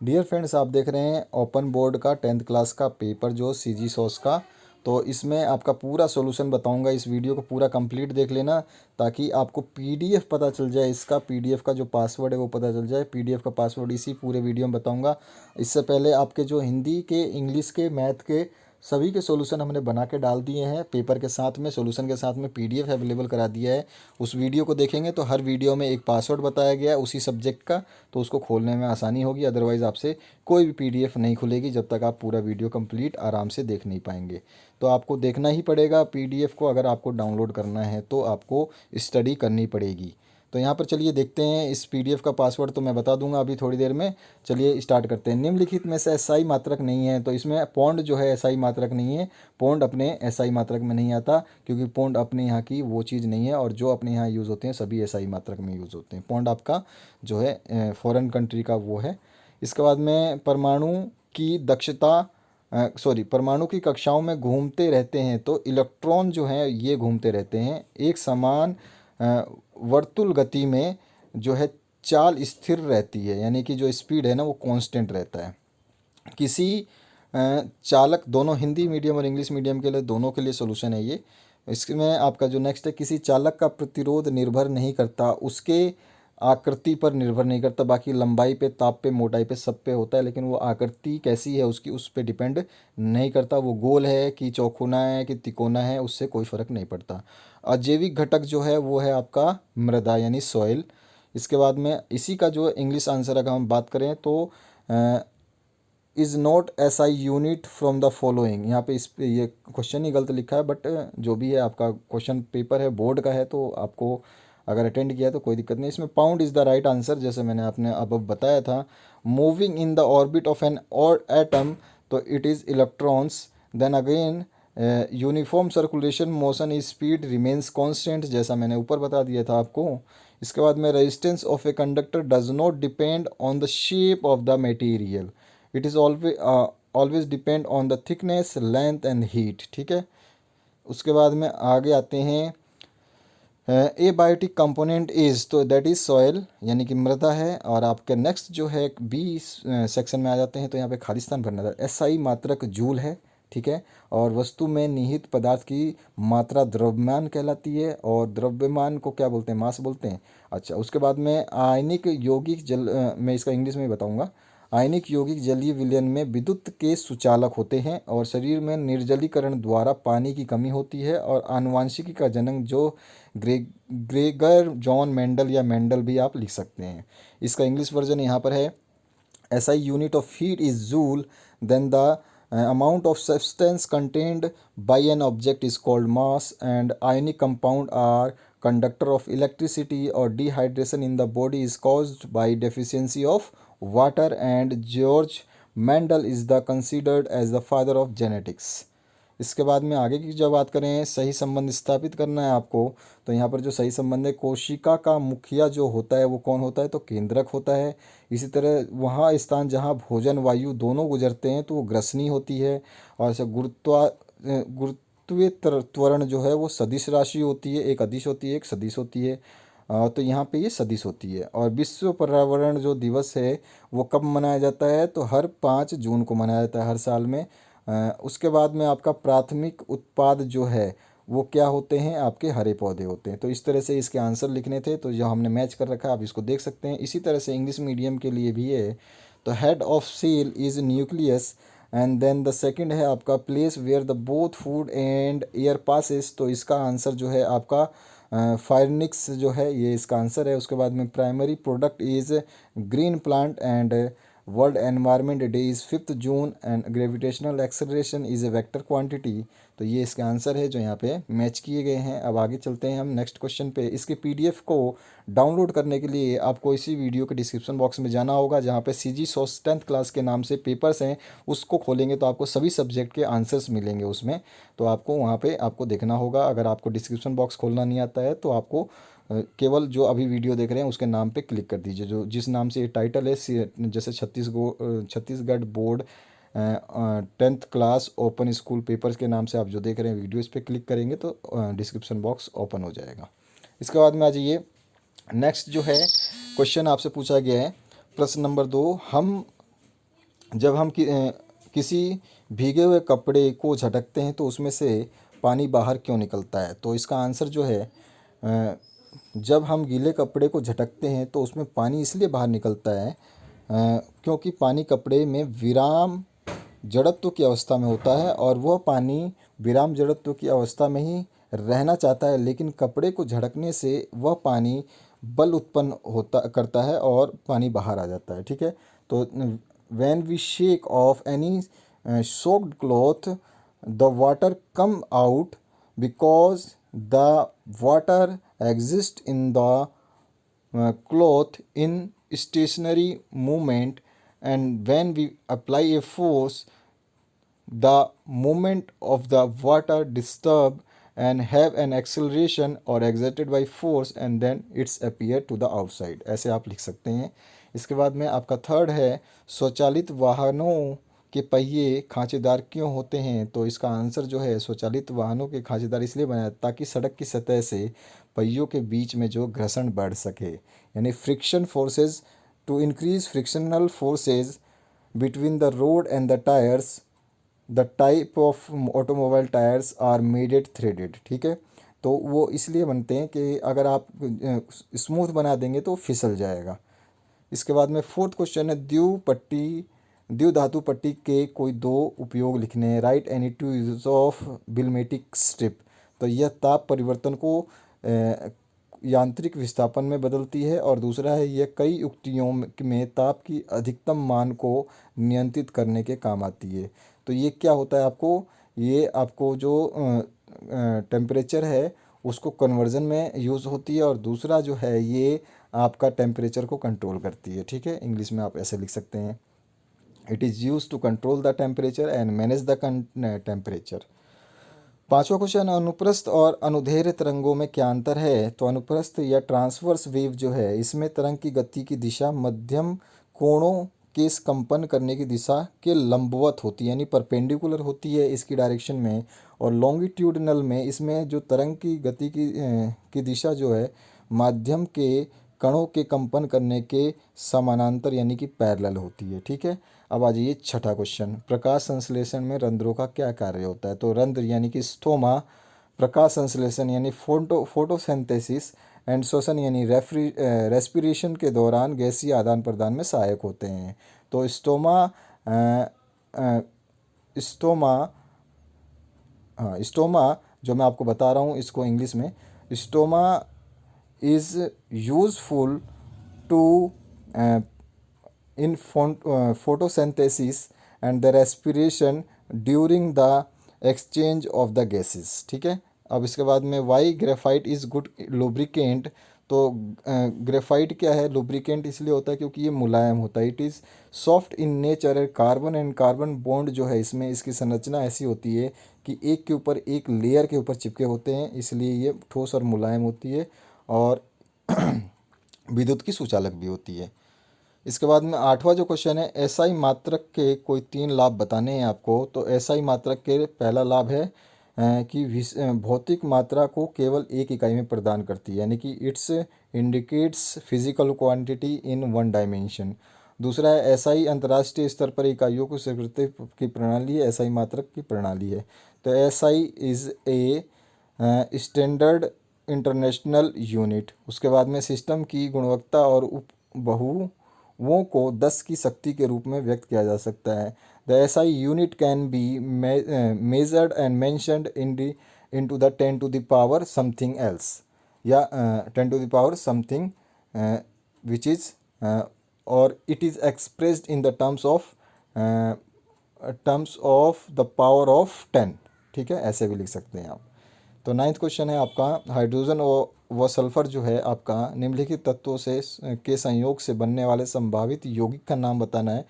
Dear friends, आप देख रहे हैं ओपन बोर्ड का 10th क्लास का पेपर जो सीजी सॉस का। तो इसमें आपका पूरा सॉल्यूशन बताऊंगा। इस वीडियो को पूरा कंप्लीट देख लेना ताकि आपको पीडीएफ पता चल जाए। इसका पीडीएफ का जो पासवर्ड है वो पता चल जाए। पीडीएफ का पासवर्ड इसी पूरे वीडियो में बताऊंगा। इससे पहले आपके जो हिंदी के, इंग्लिश के, मैथ के सभी के सॉल्यूशन हमने बना के डाल दिए हैं। पेपर के साथ में, सॉल्यूशन के साथ में पीडीएफ अवेलेबल करा दिया है। उस वीडियो को देखेंगे तो हर वीडियो में एक पासवर्ड बताया गया है उसी सब्जेक्ट का, तो उसको खोलने में आसानी होगी। अदरवाइज़ आपसे कोई भी पीडीएफ नहीं खुलेगी जब तक आप पूरा वीडियो कंप्लीट आराम से देख नहीं पाएंगे। तो आपको देखना ही पड़ेगा पीडीएफ को। अगर आपको डाउनलोड करना है तो आपको स्टडी करनी पड़ेगी। तो यहाँ पर चलिए देखते हैं इस पीडीएफ का पासवर्ड। तो मैं बता दूंगा अभी थोड़ी देर में। चलिए स्टार्ट करते हैं। निम्नलिखित में से एसआई मात्रक नहीं है, तो इसमें पौंड जो है एसआई मात्रक नहीं है। पौंड अपने एसआई मात्रक में नहीं आता, क्योंकि पौंड अपने यहाँ की वो चीज़ नहीं है, और जो अपने यहाँ यूज़ होते हैं सभी एसआई मात्रक में यूज़ होते हैं। पौंड आपका जो है फॉरेन कंट्री का वो है। इसके बाद में परमाणु की दक्षता, परमाणु की कक्षाओं में घूमते रहते हैं, तो इलेक्ट्रॉन जो हैं ये घूमते रहते हैं एक समान वर्तुल गति में। जो है चाल स्थिर रहती है, यानी कि जो स्पीड है ना वो कांस्टेंट रहता है। किसी चालक, दोनों हिंदी मीडियम और इंग्लिश मीडियम के लिए, दोनों के लिए सोल्यूशन है ये। इसमें आपका जो नेक्स्ट है, किसी चालक का प्रतिरोध निर्भर नहीं करता, उसके आकृति पर निर्भर नहीं करता। बाकी लंबाई पे, ताप पे, मोटाई पे, सब पे होता है, लेकिन वो आकृति कैसी है उसकी, उस पे डिपेंड नहीं करता। वो गोल है कि चौकोना है कि तिकोना है, उससे कोई फ़र्क नहीं पड़ता। अजैविक घटक जो है वो है आपका मृदा यानी सॉइल। इसके बाद में इसी का जो इंग्लिश आंसर अगर हम बात करें तो is not S I unit from the following. यहाँ पे इस पे ये क्वेश्चन ही गलत लिखा है, बट जो भी है आपका क्वेश्चन पेपर है बोर्ड का है, तो आपको अगर अटेंड किया तो कोई दिक्कत नहीं। इसमें pound is the right answer, जैसे मैंने आपने अब बताया था। Moving in the orbit of an और एटम, तो it is electrons. Then again uniform circulation motion is speed remains constant, जैसा मैंने ऊपर बता दिया था आपको। इसके बाद में resistance of a conductor does not depend on the shape of the material, it is always depend on the thickness, length and heat. ठीक है। उसके बाद में आगे आते हैं। ए बायोटिक कंपोनेंट इज़, तो दैट इज़ सॉयल यानी कि मृदा है। और आपके नेक्स्ट जो है बी सेक्शन में आ जाते हैं, तो यहाँ पे खालिस्तान भरना था। एसआई मात्रक जूल है। ठीक है। और वस्तु में निहित पदार्थ की मात्रा द्रव्यमान कहलाती है, और द्रव्यमान को क्या बोलते हैं, मास बोलते हैं। अच्छा, उसके बाद में आयनिक यौगिक जल, मैं इसका इंग्लिश में ही बताऊंगा। आयनिक यौगिक जलीय विलयन में विद्युत के सुचालक होते हैं, और शरीर में निर्जलीकरण द्वारा पानी की कमी होती है। और आनुवांशिकी का जनक जो ग्रेगर जॉन मेंडल, या मेंडल भी आप लिख सकते हैं। इसका इंग्लिश वर्जन यहाँ पर है। SI unit of heat is joule, then the amount of substance contained by an object is called mass, and ionic compound are conductor of electricity, or dehydration in the body is caused by deficiency of water, and George Mendel is the considered as the father of genetics। इसके बाद में आगे की जब बात करें, सही संबंध स्थापित करना है आपको, तो यहाँ पर जो सही संबंध है, कोशिका का मुखिया जो होता है वो कौन होता है, तो केंद्रक होता है। इसी तरह वहाँ स्थान जहाँ भोजन वायु दोनों गुजरते हैं तो वो ग्रसनी होती है। और ऐसे गुरुत्वीय त्वरण जो है वो सदिश राशि होती है, एक अदिश होती है, एक सदिश होती है। तो यहाँ पे ये सदिश होती है। और विश्व पर्यावरण जो दिवस है वो कब मनाया जाता है, तो हर 5 जून को मनाया जाता है हर साल में। उसके बाद में आपका प्राथमिक उत्पाद जो है वो क्या होते हैं, आपके हरे पौधे होते हैं। तो इस तरह से इसके आंसर लिखने थे, तो जो हमने मैच कर रखा है आप इसको देख सकते हैं। इसी तरह से इंग्लिश मीडियम के लिए भी है। तो head of cell is nucleus, and then the second है आपका place where the both food and air passes, तो इसका आंसर जो है आपका फायरनिक्स जो है ये इसका आंसर है। उसके बाद में primary product is green plant, and world environment day is 5 June, and gravitational acceleration is a vector quantity. तो ये इसके आंसर है जो यहाँ पे मैच किए गए हैं। अब आगे चलते हैं हम नेक्स्ट क्वेश्चन पे। इसके पीडीएफ को डाउनलोड करने के लिए आपको इसी वीडियो के डिस्क्रिप्शन बॉक्स में जाना होगा, जहाँ पे सीजी सॉस 10th क्लास के नाम से पेपर्स हैं। उसको खोलेंगे तो आपको सभी सब्जेक्ट के आंसर्स मिलेंगे उसमें। तो आपको वहाँ पे आपको देखना होगा। अगर आपको डिस्क्रिप्शन बॉक्स खोलना नहीं आता है तो आपको केवल जो अभी वीडियो देख रहे हैं उसके नाम पे क्लिक कर दीजिए, जो जिस नाम से ये टाइटल है, जैसे Chhattisgarh board 10th class open school papers के नाम से आप जो देख रहे हैं वीडियो, इस पर क्लिक करेंगे तो डिस्क्रिप्शन बॉक्स ओपन हो जाएगा। इसके बाद में आ जाइए, नेक्स्ट जो है क्वेश्चन आपसे पूछा गया है प्रश्न नंबर 2। हम जब हम किसी भीगे हुए कपड़े को झटकते हैं तो उसमें से पानी बाहर क्यों निकलता है? तो इसका आंसर जो है, जब हम गीले कपड़े को झटकते हैं तो उसमें पानी इसलिए बाहर निकलता है क्योंकि पानी कपड़े में विराम जड़त्व की अवस्था में होता है और वह पानी विराम जड़त्व की अवस्था में ही रहना चाहता है, लेकिन कपड़े को झटकने से वह पानी बल उत्पन्न होता करता है और पानी बाहर आ जाता है। ठीक है, तो when we shake off any soaked cloth, the water come out because the water exists in the cloth in stationary movement, and when we apply a force, the movement of the water disturb and have an acceleration or exerted by force and then it's appear to the outside। ऐसे आप लिख सकते हैं। इसके बाद में आपका third है, स्वचालित वाहनों के पहिए खांचेदार क्यों होते हैं? तो इसका आंसर जो है, स्वचालित वाहनों के खांचेदार इसलिए बनाए ताकि सड़क की सतह से पहियों के बीच में जो घर्षण बढ़ सके, यानी friction forces, to increase frictional forces between the road and the tyres, the type of automobile tyres are maded threaded. ठीक है, तो वो इसलिए बनते हैं कि अगर आप स्मूथ बना देंगे तो फिसल जाएगा। इसके बाद में फोर्थ क्वेश्चन है, द्यू धातु पट्टी के कोई दो उपयोग लिखने हैं। Write any two use of bimetallic strip. तो यह ताप परिवर्तन को यांत्रिक विस्थापन में बदलती है, और दूसरा है, यह कई युक्तियों में ताप की अधिकतम मान को नियंत्रित करने के काम आती है। तो ये क्या होता है आपको, ये आपको जो टेम्परेचर है उसको कन्वर्जन में यूज़ होती है, और दूसरा जो है ये आपका टेम्परेचर को कंट्रोल करती है। ठीक है, इंग्लिश में आप ऐसे लिख सकते हैं, it is use to control the temperature and manage the temperature. पांचवा क्वेश्चन, अनुप्रस्थ और अनुदैर्ध्य तरंगों में क्या अंतर है? तो अनुप्रस्थ या ट्रांसवर्स वेव जो है, इसमें तरंग की गति की दिशा मध्यम कोणों के कंपन करने की दिशा के लंबवत होती है, यानी परपेंडिकुलर होती है इसकी डायरेक्शन में। और लॉन्गिट्यूडनल में इसमें जो तरंग की गति की दिशा जो है, माध्यम के कणों के कंपन करने के समानांतर यानी कि पैरेलल होती है। ठीक है, अब आ जाइए छठा क्वेश्चन, प्रकाश संश्लेषण में रंध्रों का क्या कार्य होता है? तो रंध्र यानी कि स्टोमा प्रकाश संश्लेषण यानी फोटोसिंथेसिस एंड श्वसन यानी रेस्पिरेशन के दौरान गैसीय आदान प्रदान में सहायक होते हैं। तो स्टोमा स्टोमा जो मैं आपको बता रहा हूँ इसको इंग्लिश में, stoma is useful to in photosynthesis and the respiration during the exchange of the gases। ठीक है, अब इसके बाद में why graphite is good lubricant. तो ग्रेफाइट क्या है, लुब्रिकेंट इसलिए होता है क्योंकि ये मुलायम होता है। It is soft in nature, carbon and carbon bond जो है इसमें, इसकी संरचना ऐसी होती है कि एक के ऊपर एक लेयर के ऊपर चिपके होते हैं, इसलिए ये ठोस और मुलायम होती है, और विद्युत की सुचालक भी होती है। इसके बाद में आठवां जो क्वेश्चन है, एसआई मात्रक के कोई तीन लाभ बताने हैं आपको। तो एसआई मात्रक के पहला लाभ है कि भौतिक मात्रा को केवल एक इकाई में प्रदान करती है, यानी कि it's indicates physical quantity in one dimension. दूसरा है, एसआई अंतर्राष्ट्रीय स्तर पर इकाइयों को स्वीकृति की प्रणाली है, एसआई मात्रक की प्रणाली है। तो SI is a standard international unit. उसके बाद में सिस्टम की गुणवत्ता और उप बहुओं को 10 की शक्ति के रूप में व्यक्त किया जा सकता है। The SI unit can be measured and mentioned into the 10 to the power something else, या 10 to the power something which is, और it is expressed in the terms of the power of 10। ठीक है, ऐसे भी लिख सकते हैं आप। तो नाइन्थ क्वेश्चन है आपका, हाइड्रोजन व सल्फर जो है आपका निम्नलिखित तत्वों से के संयोग से बनने वाले संभावित यौगिक का नाम बताना है।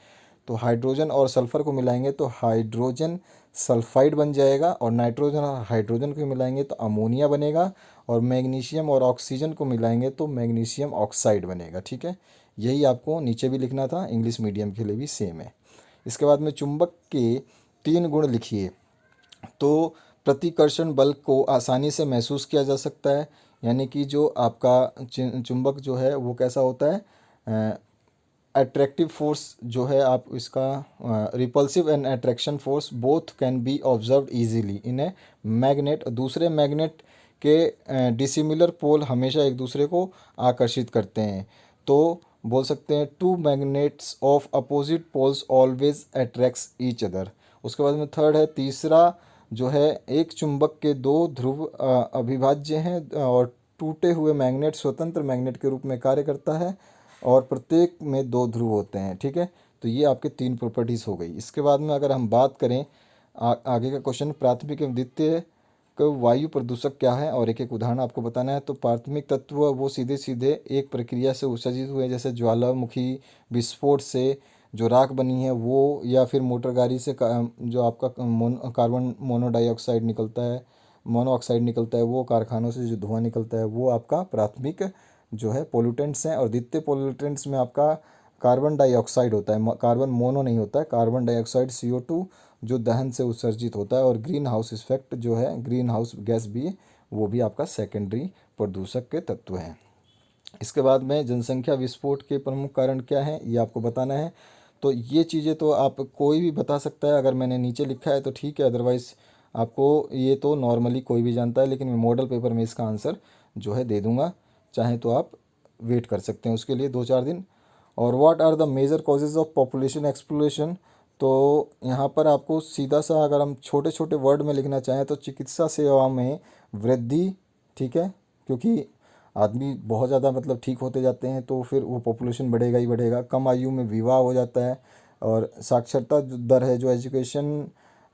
तो हाइड्रोजन और सल्फर को मिलाएंगे तो हाइड्रोजन सल्फाइड बन जाएगा, और नाइट्रोजन और हाइड्रोजन को मिलाएंगे तो अमोनिया बनेगा, और मैग्नीशियम और ऑक्सीजन को मिलाएंगे तो मैग्नीशियम ऑक्साइड बनेगा। ठीक है, यही आपको नीचे भी लिखना था, इंग्लिश मीडियम के लिए भी सेम है। इसके बाद में चुंबक के 3 गुण लिखिए। तो प्रतिकर्षण बल को आसानी से महसूस किया जा सकता है, यानी कि जो आपका चुंबक जो है वो कैसा होता है, अट्रैक्टिव फोर्स जो है आप इसका repulsive and attraction force both can be observed easily in a magnet. दूसरे मैग्नेट के डिसिमिलर पोल हमेशा एक दूसरे को आकर्षित करते हैं। तो बोल सकते हैं two magnets of opposite poles always attracts each other. उसके बाद में थर्ड है, तीसरा जो है, एक चुंबक के दो ध्रुव अविभाज्य हैं और टूटे हुए मैग्नेट स्वतंत्र मैग्नेट के रूप में कार्य करता है और प्रत्येक में दो ध्रुव होते हैं। ठीक है, तो ये आपके तीन प्रॉपर्टीज़ हो गई। इसके बाद में अगर हम बात करें आगे का क्वेश्चन, प्राथमिक एवं द्वितीय वायु प्रदूषक क्या है और एक एक उदाहरण आपको बताना है। तो प्राथमिक तत्व वो सीधे सीधे एक प्रक्रिया से उत्सर्जित हुए, जैसे ज्वालामुखी विस्फोट से जो राख बनी है वो, या फिर मोटर गाड़ी से जो आपका कार्बन मोनोऑक्साइड निकलता है वो, कारखानों से जो धुआं निकलता है वो आपका प्राथमिक जो है पोल्यूटेंट्स हैं। और द्वितीय पोल्यूटेंट्स में आपका कार्बन डाइऑक्साइड होता है, कार्बन मोनो नहीं होता है, कार्बन डाइऑक्साइड CO2 जो दहन से उत्सर्जित होता है। और ग्रीन हाउस इफेक्ट जो है, ग्रीन हाउस गैस भी, वो भी आपका सेकेंडरी प्रदूषक के तत्व हैं। इसके बाद में जनसंख्या विस्फोट के प्रमुख कारण क्या हैं ये आपको बताना है। तो ये चीज़ें तो आप कोई भी बता सकता है, अगर मैंने नीचे लिखा है तो ठीक है, अदरवाइज़ आपको ये तो नॉर्मली कोई भी जानता है, लेकिन मैं मॉडल पेपर में इसका आंसर जो है दे दूँगा, चाहे तो आप वेट कर सकते हैं उसके लिए 2-4 दिन। और what are the major causes of population exploration, तो यहाँ पर आपको सीधा सा अगर हम छोटे छोटे वर्ड में लिखना चाहें तो चिकित्सा सेवा में वृद्धि। ठीक है, क्योंकि आदमी बहुत ज़्यादा मतलब ठीक होते जाते हैं तो फिर वो पॉपुलेशन बढ़ेगा ही बढ़ेगा। कम आयु में विवाह हो जाता है और साक्षरता जो दर है, जो एजुकेशन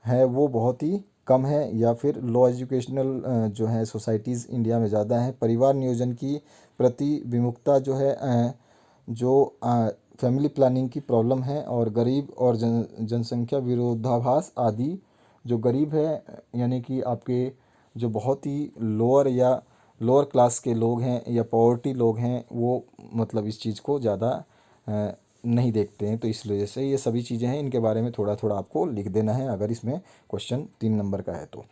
है वो बहुत ही कम है, या फिर लो एजुकेशनल जो है सोसाइटीज़ इंडिया में ज़्यादा हैं। परिवार नियोजन की प्रति विमुखता जो है, जो फैमिली प्लानिंग की प्रॉब्लम है, और गरीब और जनसंख्या विरोधाभास आदि। जो गरीब है यानी कि आपके जो बहुत ही लोअर क्लास के लोग हैं या पॉवर्टी लोग हैं, वो मतलब इस चीज़ को ज़्यादा नहीं देखते हैं। तो इस वजह से ये सभी चीज़ें हैं, इनके बारे में थोड़ा थोड़ा आपको लिख देना है अगर इसमें क्वेश्चन 3 नंबर का है तो।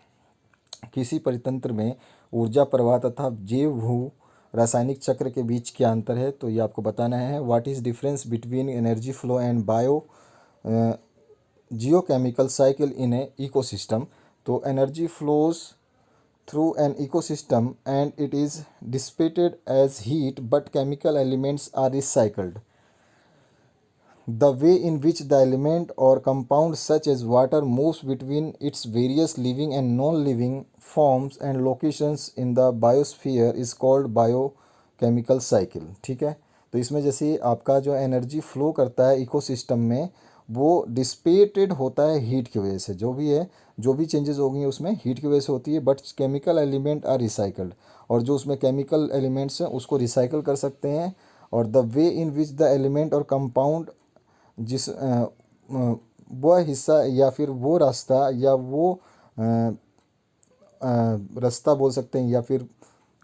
किसी परितंत्र में ऊर्जा प्रवाह तथा जैव भू रासायनिक चक्र के बीच क्या अंतर है, तो ये आपको बताना है। What is difference between energy flow and geochemical cycle in a ecosystem. तो energy flows through an ecosystem and it is dissipated as heat, but chemical elements are recycled. The way in which the element or compound such as water moves between its various living and non-living forms and locations in the biosphere is called biochemical cycle. ठीक है, तो इसमें जैसे आपका जो energy flow करता है ecosystem में, वो डिस्पेटेड होता है हीट की वजह से। जो भी है, जो भी चेंजेस हो गई उसमें हीट की वजह से होती है, but chemical element are recycled, और जो उसमें केमिकल एलिमेंट्स हैं उसको रिसाइकल कर सकते हैं। और the way in which the element और कंपाउंड जिस वह हिस्सा या फिर वो रास्ता या वो रास्ता बोल सकते हैं, या फिर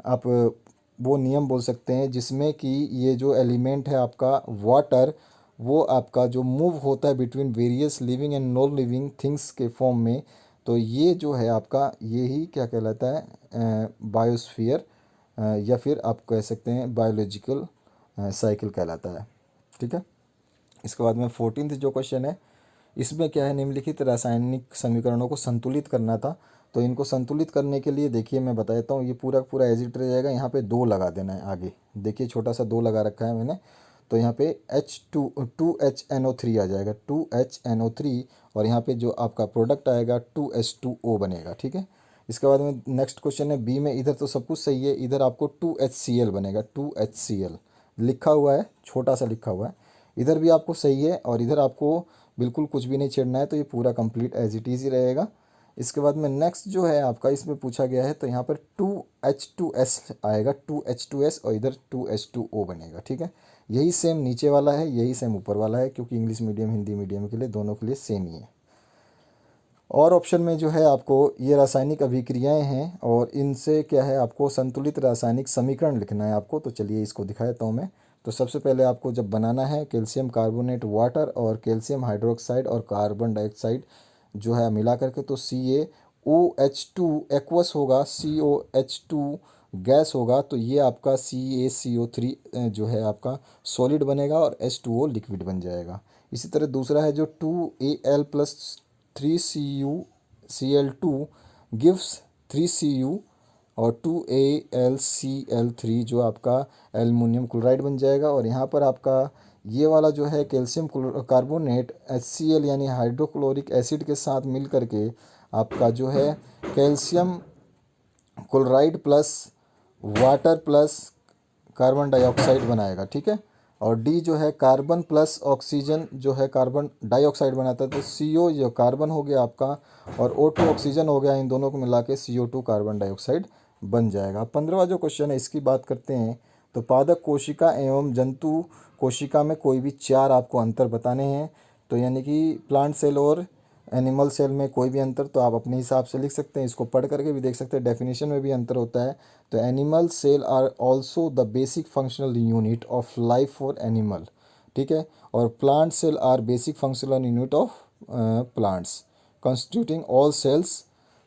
आप वो नियम बोल सकते हैं जिसमें कि ये जो एलिमेंट है आपका वाटर, वो आपका जो मूव होता है between various living and non living things के फॉर्म में। तो ये जो है आपका, ये ही क्या कहलाता है, बायोस्फीयर, या फिर आप कह सकते हैं बायोलॉजिकल साइकिल कहलाता है। ठीक है, इसके बाद में 14th जो क्वेश्चन है, इसमें क्या है, निम्नलिखित रासायनिक समीकरणों को संतुलित करना था। तो इनको संतुलित करने के लिए देखिए मैं बता देता हूँ, ये पूरा पूरा एज इट रह जाएगा। यहाँ पे 2 लगा देना है आगे, देखिए छोटा सा 2 लगा रखा है मैंने। तो यहाँ पे H2HNO3 आ जाएगा, 2HNO3, और यहाँ पे जो आपका प्रोडक्ट आएगा 2H2O बनेगा। ठीक है, इसके बाद में नेक्स्ट क्वेश्चन है बी में, इधर तो सब कुछ सही है, इधर आपको 2HCl बनेगा, 2HCl लिखा हुआ है, छोटा सा लिखा हुआ है। इधर भी आपको सही है और इधर आपको बिल्कुल कुछ भी नहीं छेड़ना है, तो ये पूरा कंप्लीट एज इट इज़ ही रहेगा। इसके बाद में नेक्स्ट जो है आपका, इसमें पूछा गया है, तो यहाँ पर 2H2S आएगा, 2H2S, और इधर 2H2O बनेगा। ठीक है, यही सेम नीचे वाला है, यही सेम ऊपर वाला है, क्योंकि इंग्लिश मीडियम हिंदी मीडियम के लिए दोनों के लिए सेम ही है। और ऑप्शन में जो है आपको ये रासायनिक अभिक्रियाएं हैं, और इनसे क्या है, आपको संतुलित रासायनिक समीकरण लिखना है आपको। तो चलिए इसको दिखा देता हूँ मैं। तो सबसे पहले आपको जब बनाना है, कैल्शियम कार्बोनेट वाटर और कैल्शियम हाइड्रोक्साइड और कार्बन डाइऑक्साइड जो है मिला करके, तो CaOH2 एक्वस होगा, COH2 गैस होगा तो ये आपका CaCO3 जो है आपका सॉलिड बनेगा और H2O लिक्विड बन जाएगा। इसी तरह दूसरा है जो 2Al plus 3Cl2 gives 3Cu और 2AlCl3 जो आपका एल्युमिनियम क्लोराइड बन जाएगा। और यहाँ पर आपका ये वाला जो है कैल्शियम कार्बोनेट HCl यानी हाइड्रोक्लोरिक एसिड के साथ मिल करके आपका जो है calcium chloride plus water plus carbon dioxide बनाएगा, ठीक है। और डी जो है कार्बन प्लस ऑक्सीजन जो है कार्बन डाइऑक्साइड बनाता है। तो CO जो कार्बन हो गया आपका और O2 ऑक्सीजन हो गया, इन दोनों को मिला के CO2 कार्बन डाइऑक्साइड बन जाएगा। 15वां जो क्वेश्चन है इसकी बात करते हैं। तो पादप कोशिका एवं जंतु कोशिका में कोई भी 4 आपको अंतर बताने हैं। तो यानी कि प्लांट सेल और एनिमल सेल में कोई भी अंतर तो आप अपने हिसाब से लिख सकते हैं, इसको पढ़ करके भी देख सकते हैं, डेफिनेशन में भी अंतर होता है। तो animal cell are also the basic functional unit of life for animal, ठीक है। और plant cell are basic functional unit of plants constituting all cells.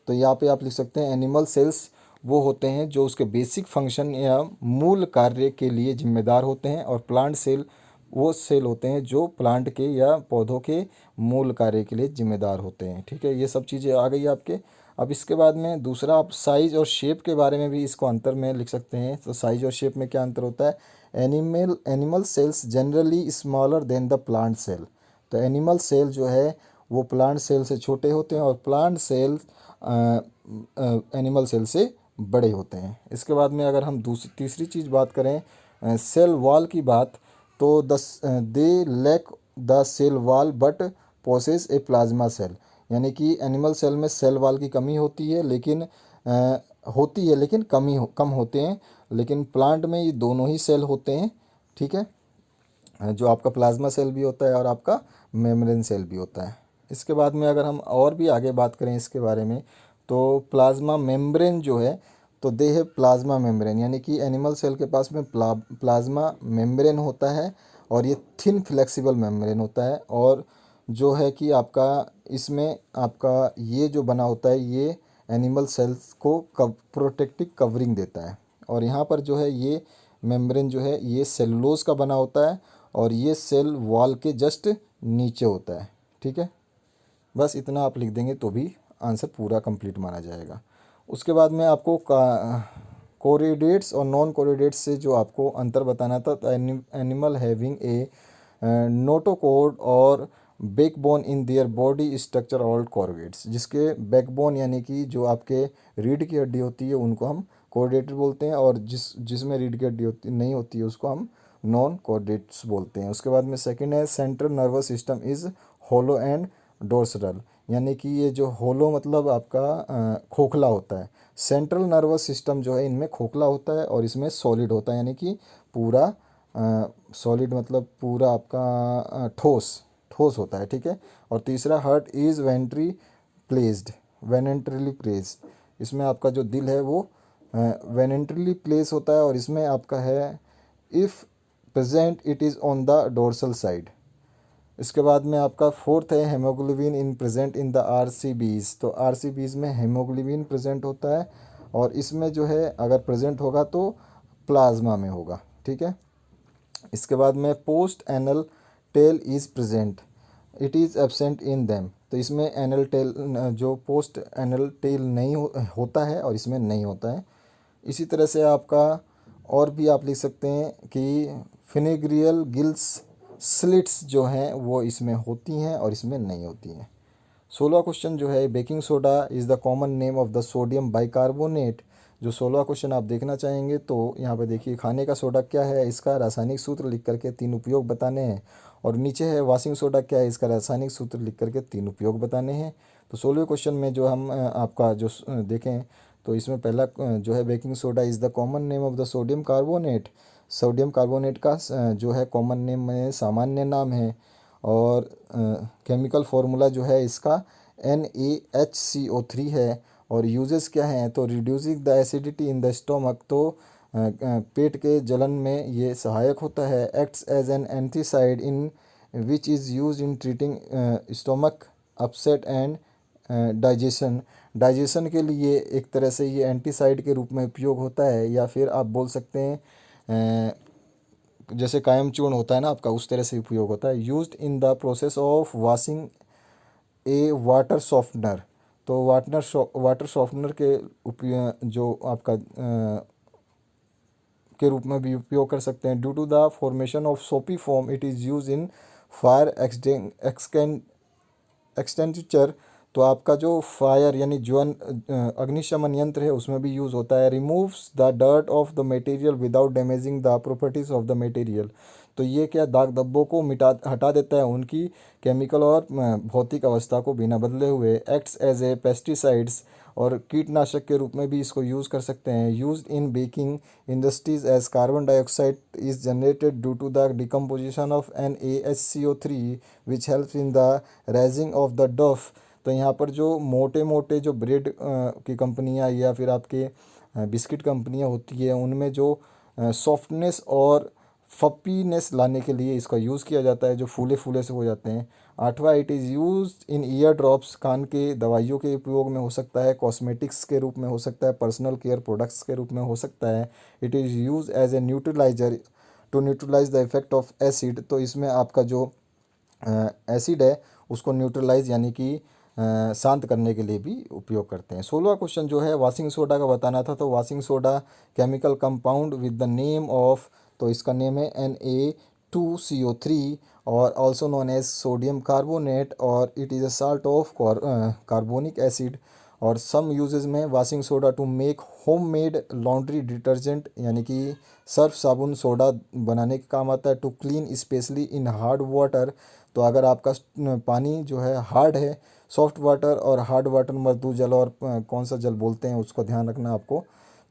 तो यहाँ पे आप लिख सकते हैं एनिमल सेल्स वो होते हैं जो उसके बेसिक फंक्शन या मूल कार्य के लिए जिम्मेदार होते हैं, और प्लांट सेल वो सेल होते हैं जो प्लांट के या पौधों के मूल कार्य के लिए जिम्मेदार होते हैं, ठीक है। ये सब चीज़ें आ गई आपके। अब इसके बाद में दूसरा आप साइज और शेप के बारे में भी इसको अंतर में लिख सकते हैं। तो साइज और शेप में क्या अंतर होता है। Animal cells generally smaller than the plant cell. तो एनिमल सेल जो है वो प्लांट सेल से छोटे होते हैं और प्लांट सेल एनिमल सेल से बड़े होते हैं। इसके बाद में अगर हम तीसरी चीज़ बात करें सेल वॉल की बात, तो they lack the cell wall but possess a plasma cell. यानी कि एनिमल सेल में सेल वॉल की कमी होती है लेकिन कम होते हैं, लेकिन प्लांट में ये दोनों ही सेल होते हैं, ठीक है। जो आपका प्लाज्मा सेल भी होता है और आपका मेम्ब्रेन सेल भी होता है। इसके बाद में अगर हम और भी आगे बात करें इसके बारे में, तो प्लाज्मा मेम्ब्रेन जो है तो दे है प्लाज्मा मेम्ब्रेन, यानी कि एनिमल सेल के पास में प्लाज्मा मेम्ब्रेन होता है और ये थिन फ्लेक्सिबल मेम्ब्रेन होता है। और जो है कि आपका इसमें आपका ये जो बना होता है ये एनिमल सेल्स को प्रोटेक्टिव कवरिंग देता है। और यहाँ पर जो है ये मेम्ब्रेन जो है ये सेलुलोज का बना होता है और ये सेल वॉल के जस्ट नीचे होता है, ठीक है। बस इतना आप लिख देंगे तो भी आंसर पूरा कंप्लीट माना जाएगा। उसके बाद में आपको कोरिडेट्स और नॉन कोरिडेट्स से जो आपको अंतर बताना था, तो एनिमल हैविंग ए नोटोकॉर्ड और backbone in their body structure old chordates. जिसके बैकबोन यानी कि जो आपके रीढ़ की हड्डी होती है उनको हम कोरिडेट बोलते हैं, और जिसमें रीढ़ की हड्डी होती नहीं होती है उसको हम नॉन कोरिडेट्स बोलते हैं। उसके बाद में सेकंड है central nervous system is hollow and dorsal. यानी कि ये जो होलो मतलब आपका खोखला होता है, सेंट्रल नर्वस सिस्टम जो है इनमें खोखला होता है और इसमें सॉलिड होता है, यानी कि पूरा सॉलिड मतलब पूरा आपका ठोस ठोस होता है, ठीक है। और तीसरा हार्ट इज़ वेंट्रली प्लेस्ड। इसमें आपका जो दिल है वो वेंट्रली प्लेस होता है और इसमें आपका है if present it is on the dorsal side. इसके बाद में आपका फोर्थ है haemoglobin in present in the RCBs। तो RCBs में हेमोग्लोबिन प्रेजेंट होता है और इसमें जो है अगर प्रेजेंट होगा तो प्लाज्मा में होगा, ठीक है। इसके बाद में post anal tail is present, it is absent in them. तो इसमें एनल टेल जो पोस्ट एनल टेल नहीं होता है और इसमें नहीं होता है। इसी तरह से आपका और भी आप लिख सकते हैं कि फिनेग्रियल गिल्स स्लिट्स जो हैं वो इसमें होती हैं और इसमें नहीं होती हैं। 16 क्वेश्चन जो है baking soda is the common name of the sodium bicarbonate. जो 16 क्वेश्चन आप देखना चाहेंगे तो यहाँ पे देखिए खाने का सोडा क्या है, इसका रासायनिक सूत्र लिख करके 3 उपयोग बताने हैं। और नीचे है वॉशिंग सोडा क्या है, इसका रासायनिक सूत्र लिख करके 3 उपयोग बताने हैं। तो 16वें क्वेश्चन में जो हम आपका जो देखें तो इसमें पहला जो है baking soda is the common name of the sodium carbonate. Sodium carbonate का जो है कॉमन नेम में सामान्य नाम है। और केमिकल फार्मूला जो है इसका NaHCO3 है। और यूजेस क्या हैं, तो reducing the acidity in the stomach, तो पेट के जलन में ये सहायक होता है। Acts as an antacid in which is use in treating stomach upset and digestion digestion के लिए एक तरह से ये एंटीसाइड के रूप में उपयोग होता है, या फिर आप बोल सकते हैं जैसे कायम चूर्ण होता है ना आपका, उस तरह से उपयोग होता है। Used in the process of washing A water softener. तो वाटर सॉफ्टनर के उपयोग जो आपका के रूप में भी उपयोग कर सकते हैं। Due to the formation of soapy form it is use in fire extinguisher. तो आपका जो फायर यानी ज्वन अग्निशमन यंत्र है उसमें भी यूज़ होता है। Removes the dirt of the material without damaging the properties of the material. तो ये क्या दाग धब्बों को हटा देता है, उनकी केमिकल और भौतिक अवस्था को बिना बदले हुए। एक्ट्स एज ए पेस्टिसाइड्स, और कीटनाशक के रूप में भी इसको यूज़ कर सकते हैं। Used in baking industries as carbon dioxide is generated due to the decomposition of NaHCO3 which helps in the rising of the dough. तो यहाँ पर जो मोटे मोटे जो ब्रेड की कंपनियाँ या फिर आपके बिस्किट कंपनियाँ होती है, उनमें जो सॉफ्टनेस और फपीनेस लाने के लिए इसका यूज़ किया जाता है, जो फूले फूले से हो जाते हैं। आठवां, it is use in ear drops, कान के दवाइयों के उपयोग में हो सकता है। कॉस्मेटिक्स के रूप में हो सकता है। पर्सनल केयर प्रोडक्ट्स के रूप में हो सकता है। It is use as a neutralizer to neutralize the effect of acid. तो इसमें आपका जो एसिड है उसको न्यूट्रलाइज यानी कि शांत करने के लिए भी उपयोग करते हैं। 16वां क्वेश्चन जो है वॉशिंग सोडा का बताना था। तो washing soda chemical compound with the name of, तो इसका नेम है Na2CO3 और also known as sodium carbonate, और it is a salt of carbonic acid. और सम यूजेस में washing soda to make home made laundry detergent, यानी कि Surf साबुन सोडा बनाने के काम आता है। To clean specially in hard water. तो अगर आपका पानी जो है हार्ड है, सॉफ्ट वाटर और हार्ड वाटर मजदूर जल और कौन सा जल बोलते हैं उसको ध्यान रखना आपको,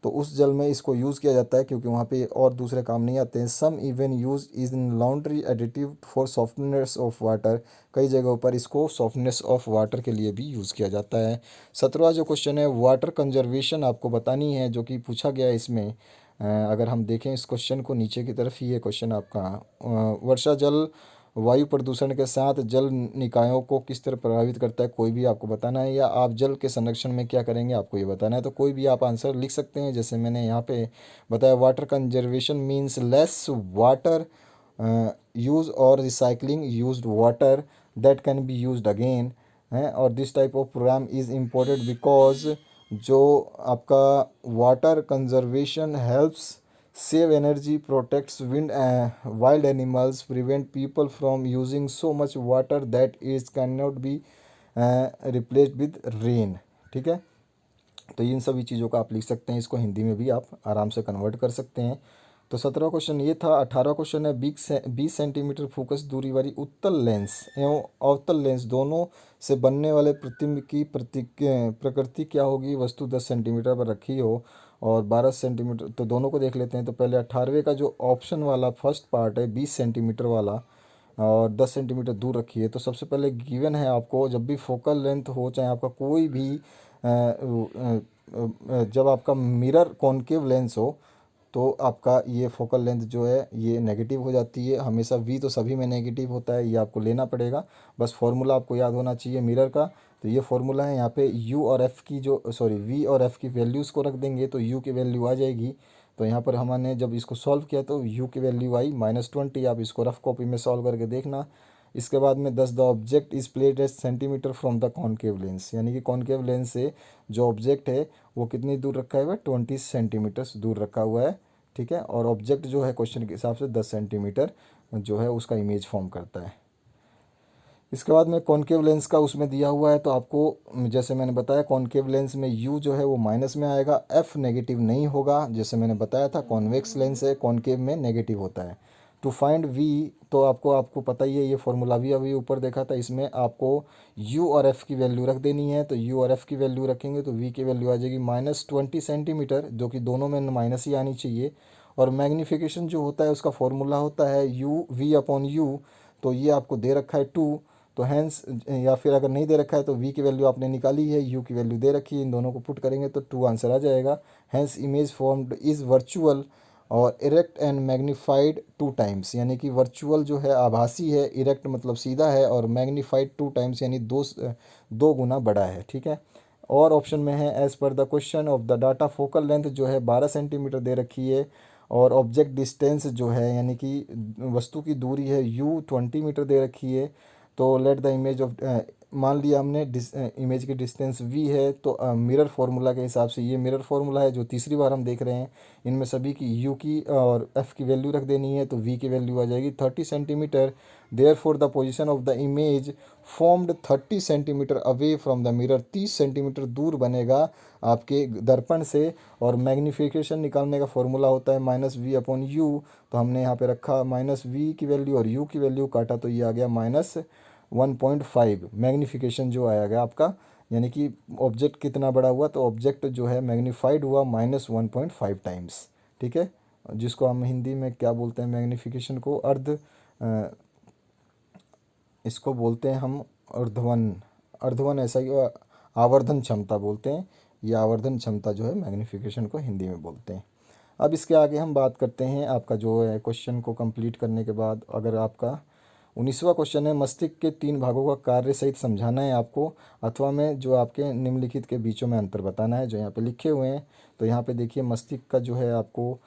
तो उस जल में इसको यूज़ किया जाता है क्योंकि वहाँ पे और दूसरे काम नहीं आते हैं। Some even use is in laundry additive for softness of water. कई जगहों पर इसको सॉफ्टनेस ऑफ वाटर के लिए भी यूज़ किया जाता है। 17वां जो क्वेश्चन है वाटर कंजर्वेशन आपको बतानी है, जो कि पूछा गया है इसमें। अगर हम देखें इस क्वेश्चन को, नीचे की तरफ ही ये क्वेश्चन आपका वर्षा जल वायु प्रदूषण के साथ जल निकायों को किस तरह प्रभावित करता है, कोई भी आपको बताना है। या आप जल के संरक्षण में क्या करेंगे आपको ये बताना है। तो कोई भी आप आंसर लिख सकते हैं, जैसे मैंने यहाँ पे बताया water conservation means less water use और recycling used water that can be used again है। और this type of programme is important because जो आपका water conservation helps save energy, protects wild animals, prevent people from using so much water that it cannot be replaced with rain। ठीक है, तो इन सभी चीज़ों का आप लिख सकते हैं। इसको हिंदी में भी आप आराम से कन्वर्ट कर सकते हैं। तो 17वां क्वेश्चन ये था। 18वां क्वेश्चन है 20 सेंटीमीटर फोकस दूरी वाली उत्तल लेंस एवं अवतल लेंस दोनों से बनने वाले प्रतिबिंब की प्रकृति क्या होगी। वस्तु 10 सेंटीमीटर पर रखी हो और 12 सेंटीमीटर, तो दोनों को देख लेते हैं। तो पहले 18वें का जो ऑप्शन वाला फर्स्ट पार्ट है 20 सेंटीमीटर वाला और 10 सेंटीमीटर दूर रखी है। तो सबसे पहले गिवन है आपको, जब भी फोकल लेंथ हो, चाहे आपका कोई भी जब आपका मिरर कॉनकेव लेंस हो, तो आपका ये फोकल लेंथ जो है ये नेगेटिव हो जाती है। हमेशा वी तो सभी में नेगेटिव होता है, ये आपको लेना पड़ेगा। बस फॉर्मूला आपको याद होना चाहिए मिरर का। तो ये फॉर्मूला है, यहाँ पे यू और एफ़ की जो वी और एफ़ की वैल्यूज़ को रख देंगे तो यू की वैल्यू आ जाएगी। तो यहाँ पर हमने जब इसको सॉल्व किया तो यू की वैल्यू आई -20। आप इसको रफ कॉपी में सॉल्व करके देखना। इसके बाद में 10 the object is placed at centimetre from the concave lens, यानी कि कॉनकेव लेंस से जो ऑब्जेक्ट है वो कितनी दूर रखा है, वह 20 सेंटीमीटर दूर रखा हुआ है। ठीक है, और ऑब्जेक्ट जो है क्वेश्चन के हिसाब से 10 सेंटीमीटर जो है उसका इमेज फॉर्म करता है। इसके बाद में कॉनकेव लेंस का उसमें दिया हुआ है, तो आपको जैसे मैंने बताया कॉनकेव लेंस में यू जो है वो माइनस में आएगा, एफ नेगेटिव नहीं होगा। जैसे मैंने बताया था कॉन्वेक्स लेंस है, कॉनकेव में नेगेटिव होता है। टू फाइंड वी, तो आपको पता ही है, ये फॉर्मूला भी अभी ऊपर देखा था। इसमें आपको यू और एफ़ की वैल्यू रख देनी है। तो यू और एफ़ की वैल्यू रखेंगे तो वी की वैल्यू आ जाएगी -20 सेंटीमीटर, जो कि दोनों में माइनस ही आनी चाहिए। और मैग्नीफिकेशन जो होता है उसका फॉर्मूला होता है यू वी अपॉन यू। तो ये आपको दे रखा है 2, तो हैंस, या फिर अगर नहीं दे रखा है तो वी की वैल्यू आपने निकाली है, यू की वैल्यू दे रखी है, इन दोनों को पुट करेंगे तो 2 आंसर आ जाएगा। Hence image formed is virtual और इरेक्ट एंड मैग्नीफाइड 2 टाइम्स, यानी कि वर्चुअल जो है आभासी है, इरेक्ट मतलब सीधा है, और मैग्नीफाइड 2 टाइम्स यानी दो गुना बड़ा है, ठीक है। और ऑप्शन में है एज पर the question of the data focal length जो है 12 सेंटीमीटर दे रखी है, और ऑब्जेक्ट डिस्टेंस जो है यानी कि वस्तु की दूरी है यू 20 मीटर दे रखी है। तो लेट द इमेज ऑफ, मान लिया हमने इमेज की डिस्टेंस v है, तो मिरर फार्मूला के हिसाब से, ये मिरर फार्मूला है जो तीसरी बार हम देख रहे हैं, इनमें सभी की u की और f की वैल्यू रख देनी है, तो v की वैल्यू आ जाएगी 30 centimetre. Therefore the position of the image formed 30 centimetre away from the mirror, 30 centimetre दूर बनेगा आपके दर्पण से। और मैग्नीफिकेशन निकालने का फॉर्मूला होता है -v/u, तो हमने यहाँ पे रखा -v की वैल्यू और u की वैल्यू काटा, तो ये आ गया -1.5 मैग्नीफिकेशन जो आया गया आपका, यानी कि ऑब्जेक्ट कितना बड़ा हुआ, तो ऑब्जेक्ट जो है मैग्नीफाइड हुआ -1.5 टाइम्स, ठीक है। जिसको हम हिंदी में क्या बोलते हैं, मैग्नीफिकेशन को इसको बोलते हैं हम अर्धवन, अर्धवन ऐसा ही आवर्धन क्षमता बोलते हैं, ये आवर्धन क्षमता जो है मैग्नीफिकेशन को हिंदी में बोलते हैं। अब इसके आगे हम बात करते हैं आपका जो है क्वेश्चन को कंप्लीट करने के बाद, अगर आपका 19वां क्वेश्चन है मस्तिष्क के 3 भागों का कार्य सहित समझाना है आपको, अथवा में जो आपके निम्नलिखित के बीचों में अंतर बताना है, जो यहाँ पे लिखे हुए हैं। तो यहाँ पे देखिए मस्तिष्क का जो है आपको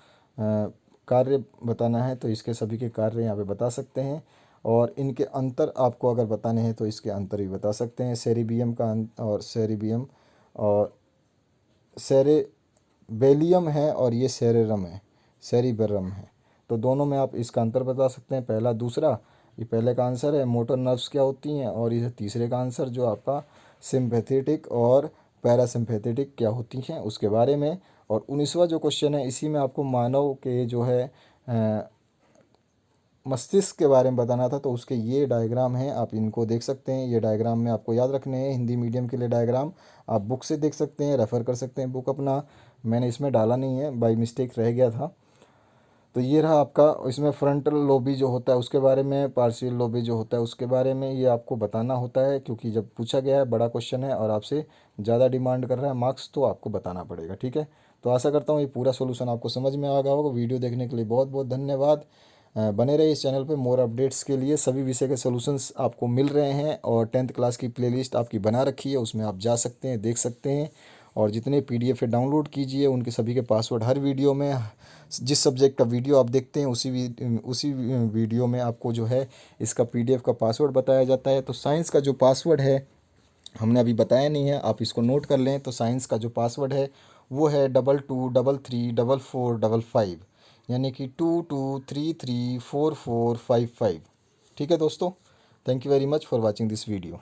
कार्य बताना है, तो इसके सभी के कार्य यहाँ पे बता सकते हैं, और इनके अंतर आपको अगर बताने हैं तो इसके अंतर भी बता सकते हैं। सेरिबियम का और सेरिबियम और सेरेबेलियम है, और ये सेरेरम है, सेरिबेरम है, तो दोनों में आप इसका अंतर बता सकते हैं, पहला दूसरा। ये पहले का आंसर है मोटर नर्व्स क्या होती हैं, और ये तीसरे का आंसर जो आपका सिंपैथेटिक और पैरासिम्पैथेटिक क्या होती हैं उसके बारे में। और 19वां जो क्वेश्चन है इसी में आपको मानव के जो है मस्तिष्क के बारे में बताना था, तो उसके ये डायग्राम हैं, आप इनको देख सकते हैं। ये डायग्राम में आपको याद रखने हैं, हिंदी मीडियम के लिए डायग्राम आप बुक से देख सकते हैं, रेफ़र कर सकते हैं बुक अपना, मैंने इसमें डाला नहीं है, बाई मिस्टेक रह गया था। तो ये रहा आपका, इसमें फ्रंटल लोबी जो होता है उसके बारे में, पार्शियल लोबी जो होता है उसके बारे में, ये आपको बताना होता है, क्योंकि जब पूछा गया है बड़ा क्वेश्चन है और आपसे ज़्यादा डिमांड कर रहा है मार्क्स, तो आपको बताना पड़ेगा, ठीक है। तो आशा करता हूँ ये पूरा सोल्यूशन आपको समझ में आ गया होगा। वीडियो देखने के लिए बहुत बहुत धन्यवाद। बने रहिए इस चैनल पे, मोर अपडेट्स के लिए सभी विषय के सॉल्यूशंस आपको मिल रहे हैं, और 10th क्लास की प्लेलिस्ट आपकी बना रखी है, उसमें आप जा सकते हैं, देख सकते हैं, और जितने PDF है डाउनलोड कीजिए, उनके सभी के पासवर्ड हर वीडियो में, जिस सब्जेक्ट का वीडियो आप देखते हैं उसी वीडियो में आपको जो है इसका PDF का पासवर्ड बताया जाता है। तो साइंस का जो पासवर्ड है हमने अभी बताया नहीं है, आप इसको नोट कर लें। तो साइंस का जो पासवर्ड है वो है 22334455, यानी कि 22334455, ठीक है दोस्तों। Thank you very much for watching this video.